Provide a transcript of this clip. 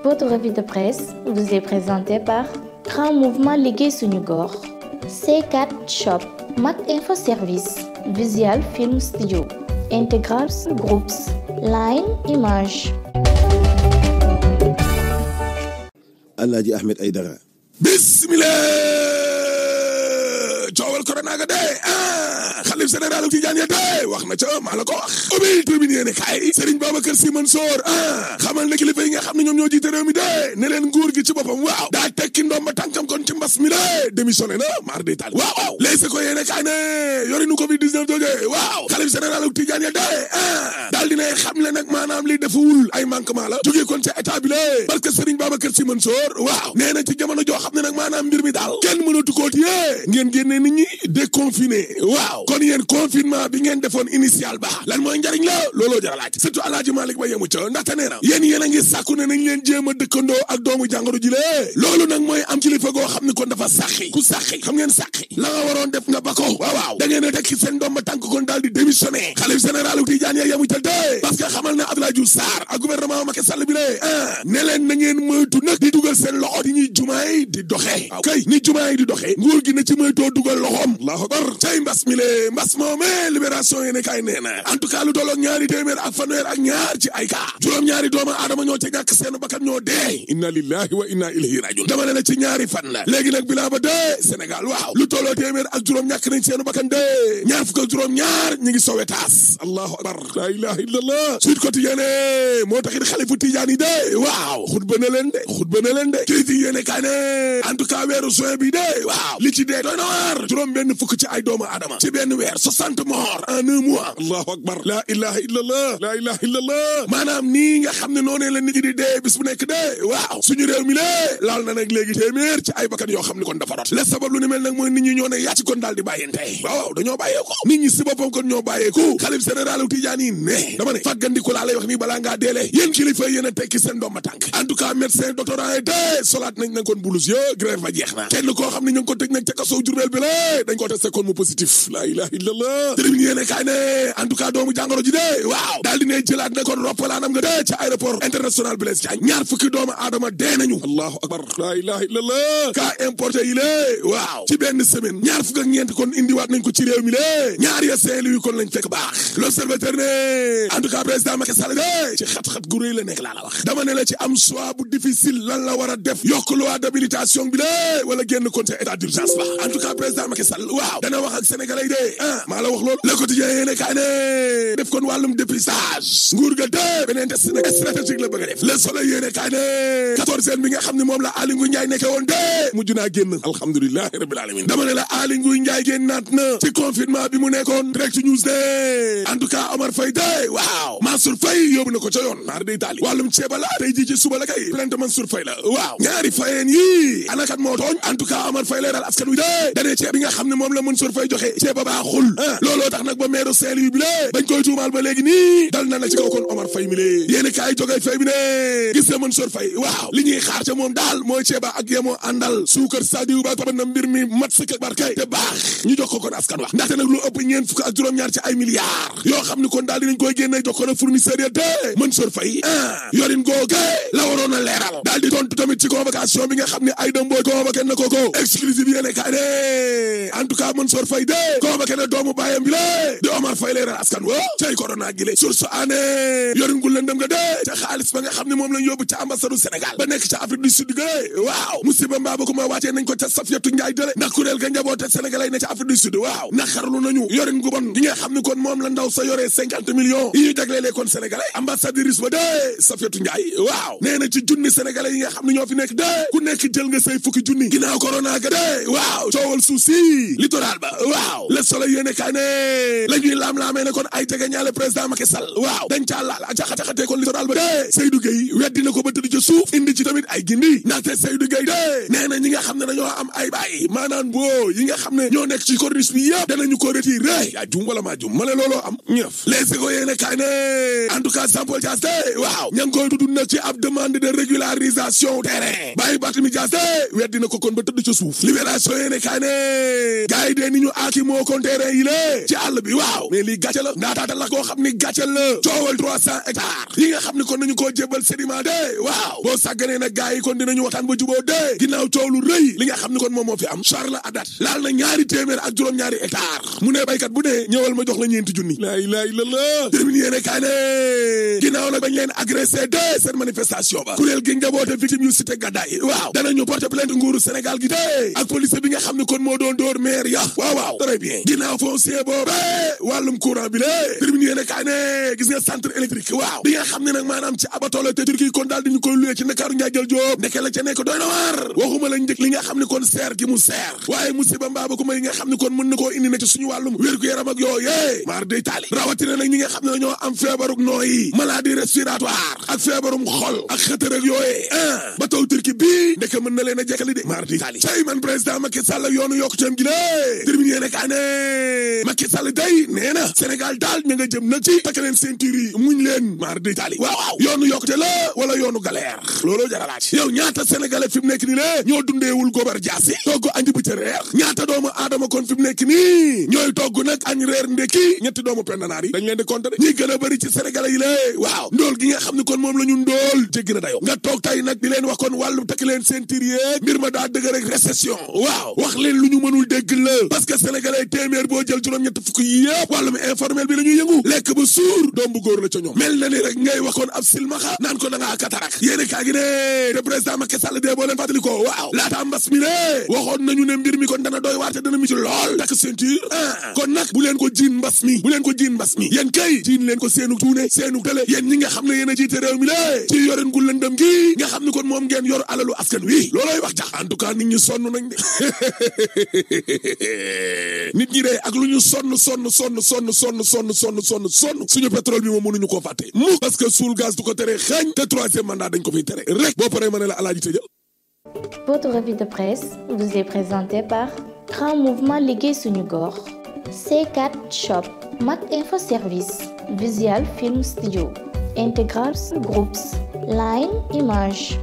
Votre revue de presse vous est présentée par Grand Mouvement Liggéey Suñu Gox, C4 Shop, Mak Info Service, Visual Film Studio, Integral Groups, Line Image. Alaaji Ahmed Aidara. Bismillah. Coowal corona ga dee xalif général Tijaan ya dee wax na ca maa la ko wax ubbi tribune yéene kaay Serigne Babacar Sy Mansour xamal ne kilifa yi nga xam ne ñoom ñoo jiite réew mi dee ne leen nguur gi ci boppam waaw daa tekki ndomba tànkam kon ci mbas mi la démissionné na mar de taal waaw léegi ko yéene kaay ne yorinu Covid 19 jooje waaw xalif général Tijaan ya dee daal dinay xam le nag maanaam li deful ay manquement la jógee kon ca état bi la parce que Serigne Babacar Sy Mansour waaw nee na ci jamono joo xam ne nag maanaam mbir mi daal kenn mënatu koo téye ngeen génnee nit ñi déconfiné waaw kon yéen confinement bi ngeen defoon initial ba lan mooy njariñ la looloo jar a laaj surtout Alaaji Malick Ba yemu ca ndaxte nee na yéen a ngi sàkku ne nañ leen jéem a dëkkandoo ak doomu jàngoro ji lee loolu nag mooy am kilifa goo xam ne kon dafa sàqi ku sàqi xam ngeen sàqi la nga waroon def nga ba ko waaw da ngeen a tekki seen doom ba tànk kon daal di démissionné xalif général Tijaan ya yemu ca de parce que xamal na Abdoulaye Diouf Sarr ak gouvernement Macky Sall bi lee ne leen na ngeen moytu nag di dugal seen loxo di ñuy jumaay di doxee waaw kay ni jumaay di doxee nguur gi na ci moytoo dugal loxoom Allahu akbar cay mbas mi le mbas moome libération yéene kay nee na en tout cas lu tolloog ñaari téeméer ak fanweer ak ñaar ci ay cas juróom-ñaari doomu aadama ñoo ca ñàkk seen bakkan ñoo dee inna lillahi wa inna ilayhi rajiun dama ne la ci ñaari fan la léegi nag bilaa ba dee Sénégal waaw lu tolloo téeméer ak juróom ñàkk nañ seen bakkan dee ñaar fukk ak juróom-ñaar ñi ngi sowe taas Allahu akbar la ilaha illallah Sud Quotidien moo taxit xalifu Tijaan yi de waaw xutba na leen de critique yéene kay ne en tout cas weeru juin bi de waaw li ci dee doy na waar juróom benn fukk ci ay doomu adama ci benn weer 60 morts en un mois Allahu akbar la ilaha illallah maanaam nii nga xam ne noonee la nit ñi di dee bis bu nekk dee waaw suñu réew mi lée laal na nag léegi téeméer ci ay bakkan yoo xam ne kon dafa rot la sabab lu ni mel nag mooy nit ñi ñoo ne yàcc kon daal di bàyyente waaw dañoo bàyyeeko nit ñi si boppam kon ñoo bàyyeeku xalif général Tijaan yi ne dama ne fàggandiku laa lay wax nii balaa ngaa deelee yéen kilifa yéen a tekki seen doom ba tànk en tout cas médecin doctorant yi de solaat nañ nag kon bulus yo grève ba jeex na kenn koo xam ne ñu ngi ko tëj nag ca kaso Jurbel bi la dañ ko testé kon mu positif la ilaha illallah tribune yéene kaay ne en tout cas doomu jàngoro ji de waaw daal di ne jëlaat ne kon roppalaanam nga de ca aéroport international Blaise Diagne ñaar fukki doomu aadama dee nañu Allahu akbar la ilaha illallah cas importé yi lée waaw ci benn semaine ñaar fukk ak ñeent kon indiwaat nañ ko ci réew mi lée ñaar ya Saint-Louis kon lañ fekk baax l'observateur ne en tout cas président Macky Sall de ci xat-xat gu rëy la nekk laa la wax dama ne la ci am choix bu difficile lan la war a def yokk loi d'habilitation bi lée wala génn kon ca état d'urgence ba en tout cas président Macky Sall waaw dana wax ak sénégalais de maa la wax loolu le quotidien yéene kaay ne def kon wàllum dépistage nguur ga de beneen test nag stratégique la bëgg a def le soleil yéene kaay ne 14e bi nga xam ne moom la Aly Ngouille Ndiaye nekke woon de mujj naa génn alhamdulillahi rabbil alamin dama ne la Aly Ngouille Ndiaye génnaat na ci confinement bi mu nekkoon direct news de en tout cas Omar Faye de waaw Mansour Faye yóbbu na ko ca yoon naar de Italie wàllum ceeba la tey ji ci suba la kay plainte Mansour Faye la waaw ñaari fayeen yi anakat moo tooñ en tout cas Omar Faye leeral askan wi de danee ceeb bi nga xam ne moom la Mansour Faye joxe ceeba baaxul looloo tax nag ba maire Saint-Louis bi la bañ koy tuumaal ba léegi nii dal na ci kaw kon Omar Faye mi lee yéen kaay jógee Faye bi ne gis na Mansour Faye waaw li ñuy xaar ca moom daal mooy ceeba ak yemoo àndal suukar sadiw ba ba na mbir mi mat sëkk barkay te baax ñu jox ko kon askan wax ndaxte nag lu ëpp ñeent fukk ak juróom-ñaar ci ay milliards yoo xam ne kon daal dinañ koy génne jox ko na fournisseur ya de Mansour Faye yorin googe la waroon a leeral daal di tontu tamit ci convocation bi nga xam ne ay dëmbooy convoqué na ko exclusive yéene kaay ne en tout cas Mansour Faye de convoqué na doomu baayam bi la di Omar Faye leeral askan wo cay corona gi le source ané yorin gu lëndëm nga de ca xaalis ba nga xam ne moom lañ yóbbu ca ambassade Sénégal ba nekk ca Afrique du Sud ga waaw musiba mbaa ba ko ma wàccee nañ ko ca Safiatou Ndiaye dale ndax kuréel ga njaboote sénégalais ne ca Afrique du Sud waaw naxarlu nañu yorin gu bon gi nga xam ne kon moom la ndaw sa yoree 50 millions yi ñu jagleelee kon sénégalais ambassadrice ba de Safiatou Ndiaye waaw nee na ci junni sénégalais yi nga xam ne ñoo fi nekk de ku nekk jël nga say fukki junni ginnaaw corona ga de waaw coowal suuf si littoral ba waaw le soleil yéene kaay ne la ñuy laam-laamee ne kon ay jege ñaale président Macky Sall waaw dañ caa laal a jaxate kon littoral ba de Seydou Gueye weddi na ko ba tëdd ca suuf indi ci tamit ay gindi ndaxte Seydou Gueye de nee na ñi nga xam ne dañoo am ay baay maanaam boo yi nga xam ne ñoo nekk ci corniche bi yëpp danañu ko retiré yaa jum wala maa jum ma ne looloo am ñëf les ko yéene kaay ne en tout cas Jean Paul Dias de waaw ña ngi koy tudd nag ci ab demande de régularisation terrain bàyyi Barthélémy Dias de weddi na ko kon ba tëdd ca suuf libération yéene kaay ne gars yi de ni ñu aaki moo kon terrain yi lée ci àll bi waaw mais lii gàcce la ndaataata la koo xam ni gàcce la coowal 300 hectares yi nga xam ni kon nañu koo jébbal sédiment de waaw boo sàgganee nag gars yi kon dinañu waxtaan ba juboo de ginnaaw coow lu rëy li nga xam ni kon moom moo fi am Charles Adat laal na ñaari téeméer ak juróom-ñaari hectares mu ne baykat bu ne ñëwal ma jox la ñeenti junni laa ilaaha illallaah termine yéene kaay ne ginnaaw nag bañ leen agressé de seen manifestation ba kuréel gi njaboote victime yu cité Gadaye waaw danañu porter plainte nguuru Sénégal gi de ak police bi nga xam ni kon moo doon dóor maire ya waaw très bien ginnaaw foncier boobu wàllum courant bi lée termine yéene kaay ne gis nga centre électrique waaw bi nga xam ne nag maanaam ci abattoir te Turquie kon daal diñu koy luwee ci Ndakaaru njaay jël Jóob nekk la ca nekk doy na waar waxuma la njëkk li nga xam ne kon seer gi mu seer waaye musiba mbaaba ku may nga xam ne kon mën na koo indi nag ci suñu wàllum wér-gu-yaram ak yooyee maar day taali rawatina nag ñi nga xam ne dañoo am feebaruk nooyi maladie respiratoire ak feebarum xol ak xëtër ak yooyee ba taw Turquie bii ndeke mën na leen a jekkali de maar day taali cay man président Macky Sall ak yoonu yokkuteem gi lée termine yéene kaa ne Macky Sall day nee na Sénégal daal ña nga jëm nag ci takk leen ceinture yi muñ leen maar day taali waaw yoonu yokkute la wala yoonu galère looloo jaralaaj yow ñaata sénégalais fi mu nekk ni lée ñoo dundeewul gobar jaasi togg añ bu ca reer ñaata doomu aadama kon fi mu nekk nii ñooy togg nag añ reer ndekki ñetti doomu pendanaar yi dañ leen di compter de ñi gën a bëri ci sénégalais yi lée waaw ndóol gi nga xam ne kon moom la ñu ndóol jéggi na dayo nga toog tay nag di leen wax kon wàllu takk leen ceinture yeeg mbir ma daa dëgg rek récession waaw wax leen lu ñu mënul dégg la parce que sénégalais téeméer boo jël juróom-ñett fukk yëpp wàllum informel bi la ñuy yëngu lekk ba suur doom bu góor la ca ñoom mel na ni rek ngay wax kon ab silmaxa naan ko da ngaa katarak yéene kaa gi ne te président Macky Sall dee boo leen fàttali ko waaw laata mbas mi ne waxoon nañu ne mbir mi kon dana doy waar te dana mi ci lool takk ceinture kon nag bu leen ko jiin mbas mi yéen kay jiin leen ko seenu tuune seenu télé yéen ñi nga xam ne yéen a jiite réew mi lée ci yoren gu lëndëm gi nga xam ne kon moom ngeen yor alalu askan wi loolooy wax jax en tout cas nit ñi sonn nañ de nit ñi de ak lu ñu sonn suñu pétrole bi moom mënuñu koo fàtte mu parce que suul gaz du ko tere xañ te troisième mandat dañ ko fiy tere rek boo paree ma ne la alaaji tëjal. Votre revue de presse vous est présentée par Grand Mouvement Liggéey Suñu Gox, C4 Shop, Mac Info Service, Visual Film Studio, Integral Groups, Line Image.